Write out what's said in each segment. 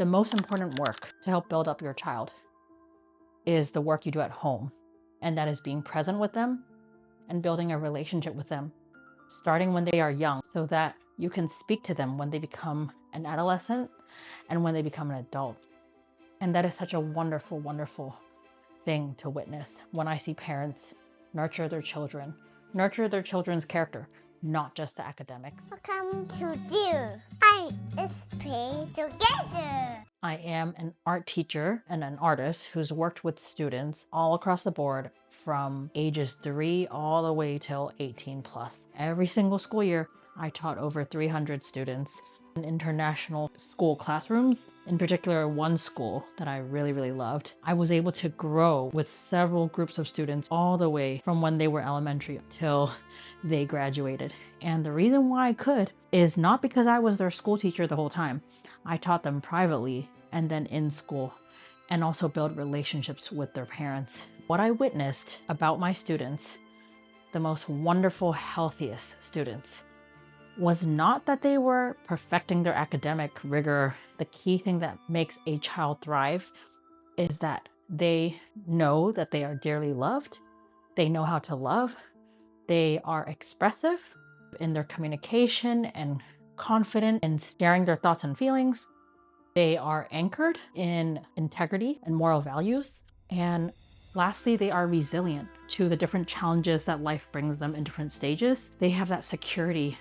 The most important work to help build up your child is the work you do at home, and that is being present with them and building a relationship with them, starting when they are young, so that you can speak to them when they become an adolescent and when they become an adult. And that is such a wonderful, wonderful thing to witness when I see parents nurture their children's character, not just the academics. Welcome to Dear. I is play together. I am an art teacher and an artist who's worked with students all across the board from ages 3 all the way till 18 plus. Every single school year, I taught over 300 students in international school classrooms. In particular, one school that I really, really loved. I was able to grow with several groups of students all the way from when they were elementary till they graduated. And the reason why I could is not because I was their school teacher the whole time. I taught them privately and then in school, and also build relationships with their parents. What I witnessed about my students, the most wonderful, healthiest students, was not that they were perfecting their academic rigor. The key thing that makes a child thrive is that they know that they are dearly loved. They know how to love. They are expressive in their communication and confident in sharing their thoughts and feelings. They are anchored in integrity and moral values. And lastly, they are resilient to the different challenges that life brings them in different stages. They have that security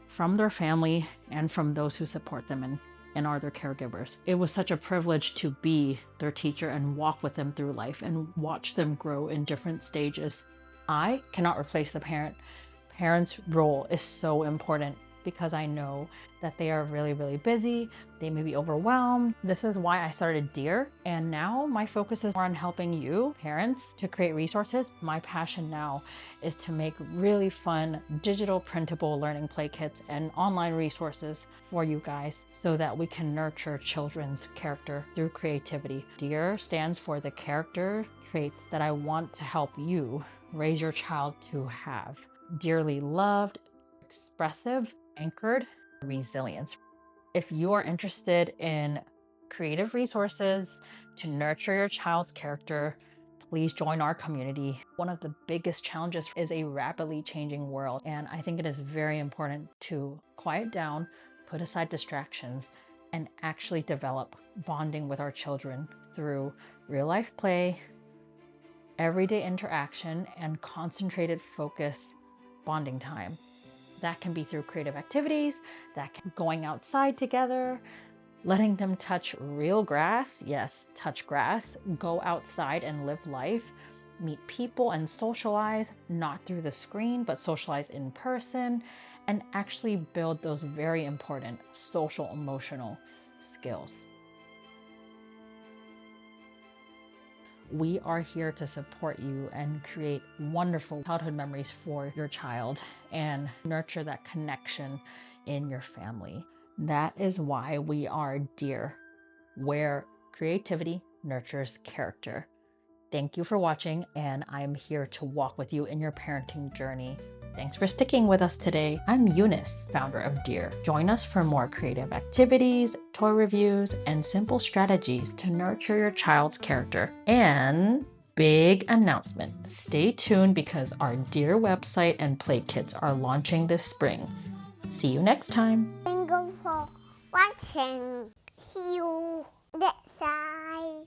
from their family and from those who support them and are their caregivers. It was such a privilege to be their teacher and walk with them through life and watch them grow in different stages. I cannot replace the parent. Parents' role is so important because I know that they are really, really busy. They may be overwhelmed. This is why I started Dear. And now my focus is more on helping you, parents, to create resources. My passion now is to make really fun digital printable learning play kits and online resources for you guys so that we can nurture children's character through creativity. Dear stands for the character traits that I want to help you raise your child to have. Dearly loved, expressive, anchored, resilience. If you are interested in creative resources to nurture your child's character, please join our community. One of the biggest challenges is a rapidly changing world, and I think it is very important to quiet down, put aside distractions, and actually develop bonding with our children through real life play, everyday interaction, and concentrated focus bonding time. That can be through creative activities, that can going outside together, letting them touch real grass. Yes, touch grass, go outside and live life, meet people and socialize, not through the screen, but socialize in person, and actually build those very important social emotional skills. We are here to support you and create wonderful childhood memories for your child and nurture that connection in your family. That is why we are Dear, where creativity nurtures character. Thank you for watching, and I'm here to walk with you in your parenting journey. Thanks for sticking with us today. I'm Eunice, founder of Dear. Join us for more creative activities, toy reviews, and simple strategies to nurture your child's character. And big announcement, stay tuned because our Dear website and play kits are launching this spring. See you next time. Thank you for watching. See you next time.